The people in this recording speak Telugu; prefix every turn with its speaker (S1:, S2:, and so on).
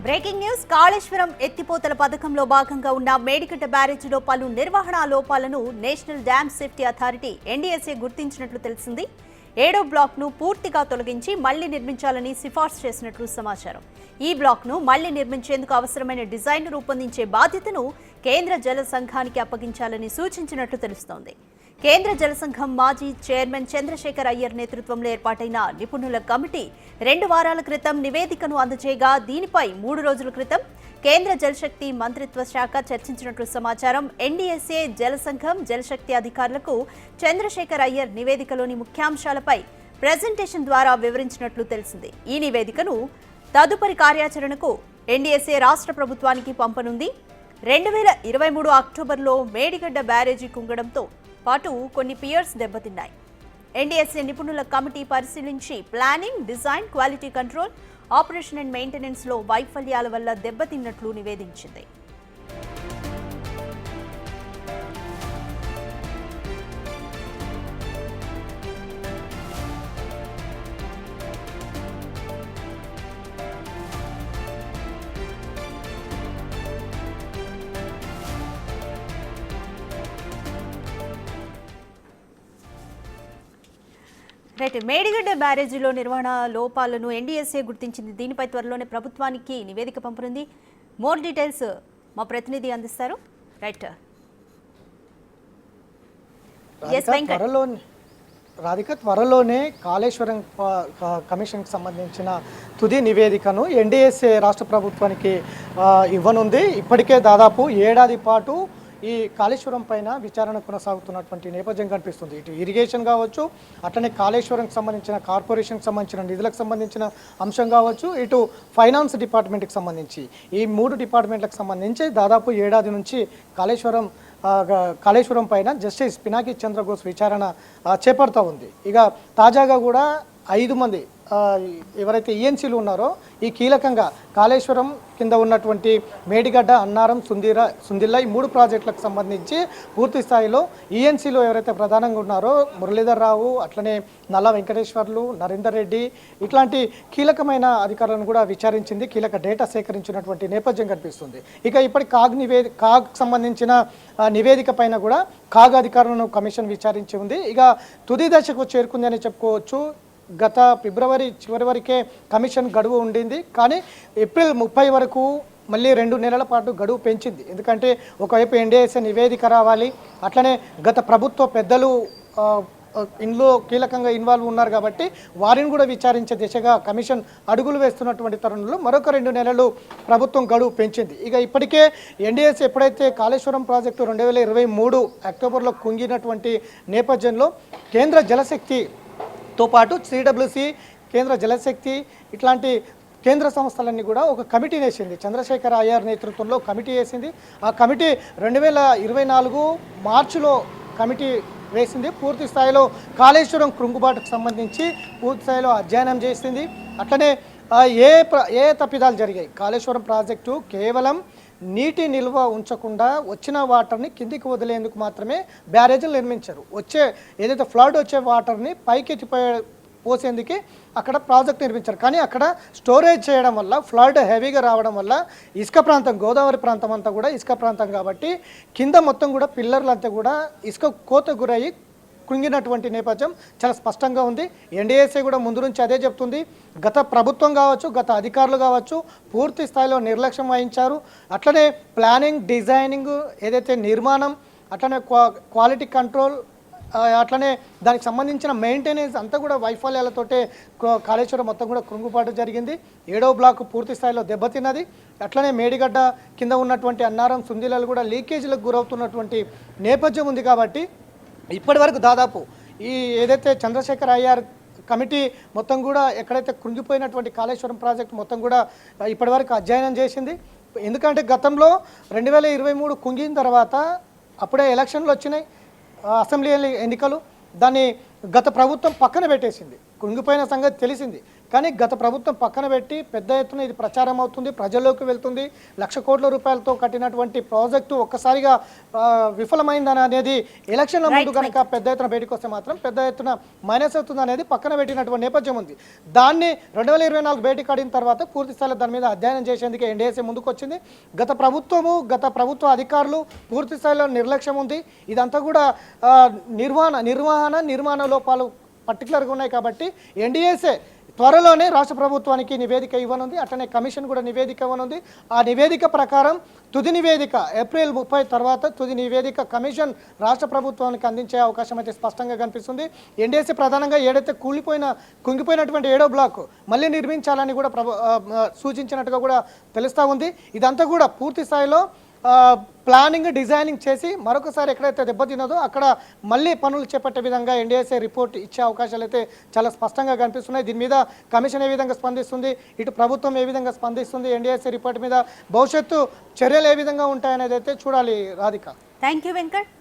S1: బ్రేకింగ్ న్యూస్ కాళేశ్వరం ఎత్తిపోతల పథకంలో భాగంగా ఉన్న మేడిగడ్డ బ్యారేజీలో పలు నిర్వహణ లోపాలను national dam safety authority NDSA గుర్తించినట్లు తెలిసింది. 7వ బ్లాక్ను పూర్తిగా తొలగించి మళ్లీ నిర్మించాలని సిఫార్సు చేసినట్లు సమాచారం. ఈ బ్లాక్ను మళ్లీ నిర్మించేందుకు అవసరమైన డిజైన్ను రూపొందించే బాధ్యతను కేంద్ర జల సంఘానికి అప్పగించాలని సూచించినట్లు తెలుస్తోంది. కేంద్ర జల సంఘం మాజీ చైర్మన్ చంద్రశేఖర్ అయ్యర్ నేతృత్వంలో ఏర్పాటైన నిపుణుల కమిటీ 2 వారాల క్రితం నివేదికను అందజేయగా దీనిపై 3 రోజుల క్రితం కేంద్ర జలశక్తి మంత్రిత్వ శాఖ చర్చించినట్లు సమాచారం. ఎన్డీఎస్ఏ జల సంఘం జలశక్తి అధికారులకు చంద్రశేఖర్ అయ్యర్ నివేదికలోని ముఖ్యాంశాలపై ప్రెజెంటేషన్ ద్వారా వివరించినట్లు తెలిసింది. ఈ నివేదికను తదుపరి కార్యాచరణకు ఎన్డీఎస్ఏ రాష్ట్ర ప్రభుత్వానికి పంపనుంది. 2023 అక్టోబర్లో మేడిగడ్డ బ్యారేజీ కుంగడంతో పాటు కొన్ని పియర్స్ దెబ్బతిన్నాయి. ఎన్డీఎస్ఏ నిపుణుల కమిటీ పరిశీలించి planning, design, quality control, operation and maintenance లో వైఫల్యాల వల్ల దెబ్బతిన్నట్లు నివేదించింది. రైట్, మేడిగడ్డ బ్యారేజీలో నిర్వహణ లోపాలను ఎన్డీఎస్ఏ గుర్తించింది. దీనిపై త్వరలోనే ప్రభుత్వానికి నివేదిక పంపనుంది. మోర్ డీటెయిల్స్ మా ప్రతినిధి అందిస్తారు. రైట్,
S2: త్వరలోనే కాళేశ్వరం కమిషన్కి సంబంధించిన తుది నివేదికను ఎన్డీఎస్ఏ రాష్ట్ర ప్రభుత్వానికి ఇవ్వనుంది. ఇప్పటికే దాదాపు ఏడాది పాటు ఈ కాళేశ్వరం పైన విచారణ కొనసాగుతున్నటువంటి నేపథ్యం కనిపిస్తుంది. ఇటు ఇరిగేషన్ కావచ్చు, అట్లనే కాళేశ్వరంకి సంబంధించిన కార్పొరేషన్కి సంబంధించిన నిధులకు సంబంధించిన అంశం కావచ్చు, ఇటు ఫైనాన్స్ డిపార్ట్మెంట్కి సంబంధించి ఈ 3 డిపార్ట్మెంట్లకు సంబంధించి దాదాపు ఏడాది నుంచి కాళేశ్వరం పైన జస్టిస్ పినాకి చంద్రఘోష్ విచారణ చేపడతా ఉంది. ఇక తాజాగా కూడా 5 మంది ఎవరైతే ఈఎన్సీలు ఉన్నారో ఈ కీలకంగా కాళేశ్వరం కింద ఉన్నటువంటి మేడిగడ్డ, అన్నారం, సుందిల్ల ఈ 3 ప్రాజెక్టులకు సంబంధించి పూర్తి స్థాయిలో ఈఎన్సీలో ఎవరైతే ప్రధానంగా ఉన్నారో మురళీధర్ రావు, అట్లనే నల్ల వెంకటేశ్వర్లు, నరేందర్ రెడ్డి ఇట్లాంటి కీలకమైన అధికారులను కూడా విచారించింది. కీలక డేటా సేకరించినటువంటి నేపథ్యం కనిపిస్తుంది. ఇక ఇప్పటి కాగ్ సంబంధించిన నివేదిక పైన కూడా కాగ్ అధికారులను కమిషన్ విచారించి ఉంది. ఇక తుది దశకు చేరుకుంది అని చెప్పుకోవచ్చు. గత ఫిబ్రవరి చివరి వరకే కమిషన్ గడువు ఉండింది, కానీ ఏప్రిల్ 30 వరకు మళ్ళీ 2 నెలల పాటు గడువు పెంచింది. ఎందుకంటే ఒకవైపు ఎన్డీఎస్ఏ నివేదిక రావాలి, అట్లనే గత ప్రభుత్వ పెద్దలు ఇందులో కీలకంగా ఇన్వాల్వ్ ఉన్నారు కాబట్టి వారిని కూడా విచారించే దిశగా కమిషన్ అడుగులు వేస్తున్నటువంటి తరుణంలో మరొక 2 నెలలు ప్రభుత్వం గడువు పెంచింది. ఇక ఇప్పటికే ఎన్డీఎస్ఏ ఎప్పుడైతే కాళేశ్వరం ప్రాజెక్టు 2023 అక్టోబర్లో కుంగినటువంటి నేపథ్యంలో కేంద్ర జలశక్తితో పాటు సిడబ్ల్యూసి, కేంద్ర జలశక్తి ఇట్లాంటి కేంద్ర సంస్థలన్నీ కూడా ఒక కమిటీ వేసింది. చంద్రశేఖర్ అయ్యర్ నేతృత్వంలో కమిటీ వేసింది. ఆ కమిటీ 2024 మార్చిలో కమిటీ వేసింది. పూర్తి స్థాయిలో కాళేశ్వరం కృంగుబాటుకు సంబంధించి పూర్తి స్థాయిలో అధ్యయనం చేసింది. అట్లనే ఏ తప్పిదాలు జరిగాయి, కాళేశ్వరం ప్రాజెక్టు కేవలం నీటి నిల్వ ఉంచకుండా వచ్చిన వాటర్ని కిందికి వదిలేందుకు మాత్రమే బ్యారేజీలు నిర్మించారు. ఏదైతే ఫ్లడ్ వచ్చే వాటర్ని పైకి పోసేందుకే అక్కడ ప్రాజెక్ట్ నిర్మించారు. కానీ అక్కడ స్టోరేజ్ చేయడం వల్ల ఫ్లడ్ హెవీగా రావడం వల్ల ఇసుక ప్రాంతం, గోదావరి ప్రాంతం అంతా కూడా ఇసుక ప్రాంతం కాబట్టి కింద మొత్తం కూడా పిల్లర్లంతా కూడా ఇసుక కోత గురయ్యి కృంగినటువంటి నేపథ్యం చాలా స్పష్టంగా ఉంది. ఎన్డీఎస్ఏ కూడా ముందు నుంచి అదే చెప్తుంది. గత ప్రభుత్వం కావచ్చు, గత అధికారులు కావచ్చు పూర్తి స్థాయిలో నిర్లక్ష్యం వహించారు. అట్లనే ప్లానింగ్, డిజైనింగ్, ఏదైతే నిర్మాణం, అట్లనే క్వాలిటీ కంట్రోల్, అట్లనే దానికి సంబంధించిన మెయింటెనెన్స్ అంతా కూడా వైఫల్యాలతోటే కాళేశ్వరం మొత్తం కూడా కృంగుబాటు జరిగింది. 7వ బ్లాక్ పూర్తి స్థాయిలో దెబ్బతిన్నది. అట్లనే మేడిగడ్డ కింద ఉన్నటువంటి అన్నారం, సుందిలాలు కూడా లీకేజీలకు గురవుతున్నటువంటి నేపథ్యం ఉంది. కాబట్టి ఇప్పటి వరకు దాదాపు ఏదైతే చంద్రశేఖర్ అయ్యర్ కమిటీ మొత్తం కూడా ఎక్కడైతే కృంగిపోయినటువంటి కాళేశ్వరం ప్రాజెక్టు మొత్తం కూడా ఇప్పటివరకు అధ్యయనం చేసింది. ఎందుకంటే గతంలో 2023 కుంగిన తర్వాత అప్పుడే ఎలక్షన్లు వచ్చినాయి, అసెంబ్లీ ఎన్నికలు, దాన్ని గత ప్రభుత్వం పక్కన పెట్టేసింది. కుంగిపోయిన సంగతి తెలిసింది. కానీ గత ప్రభుత్వం పక్కన పెట్టి పెద్ద ఎత్తున ఇది ప్రచారం అవుతుంది, ప్రజల్లోకి వెళ్తుంది. 1,00,000 కోట్ల రూపాయలతో కట్టినటువంటి ప్రాజెక్టు ఒక్కసారిగా విఫలమైందని అనేది ఎలక్షన్ల ముందు కనుక పెద్ద ఎత్తున బయటకు వస్తే మాత్రం పెద్ద ఎత్తున మైనస్ అవుతుంది అనేది పక్కన పెట్టినటువంటి నేపథ్యం ఉంది. దాన్ని 2024 బయటకు ఆడిన తర్వాత పూర్తి స్థాయిలో దాని మీద అధ్యయనం చేసేందుకు ఎన్డీఏసీ ముందుకు వచ్చింది. గత ప్రభుత్వ అధికారులు పూర్తి స్థాయిలో నిర్లక్ష్యం ఉంది. ఇదంతా కూడా నిర్వహణ లోపాలు పర్టికులర్గా ఉన్నాయి. కాబట్టి ఎన్డీఏసీ త్వరలోనే రాష్ట్ర ప్రభుత్వానికి నివేదిక ఇవ్వనుంది, అట్లనే కమిషన్ కూడా నివేదిక ఇవ్వనుంది. ఆ నివేదిక ప్రకారం తుది నివేదిక ఏప్రిల్ 30 తర్వాత తుది నివేదిక కమిషన్ రాష్ట్ర ప్రభుత్వానికి అందించే అవకాశం అయితే స్పష్టంగా కనిపిస్తుంది. ఎన్డీఏసీ ప్రధానంగా ఏదైతే కుంగిపోయినటువంటి 7వ బ్లాక్ మళ్ళీ నిర్మించాలని కూడా సూచించినట్టుగా కూడా తెలుస్తూ ఉంది. ఇదంతా కూడా పూర్తి స్థాయిలో ప్లానింగ్ డిజైనింగ్ చేసి మరొకసారి ఎక్కడైతే దెబ్బతిన్నదో అక్కడ మళ్ళీ పనులు చేపట్టే విధంగా ఎన్డీఏసీ రిపోర్ట్ ఇచ్చే అవకాశాలు అయితే చాలా స్పష్టంగా కనిపిస్తున్నాయి. దీని మీద కమిషన్ ఏ విధంగా స్పందిస్తుంది, ఇటు ప్రభుత్వం ఏ విధంగా స్పందిస్తుంది, ఎన్డీఏసీ రిపోర్ట్ మీద భవిష్యత్తు చర్యలు ఏ విధంగా ఉంటాయనేది అయితే చూడాలి. రాధిక.
S1: Thank you Venkat.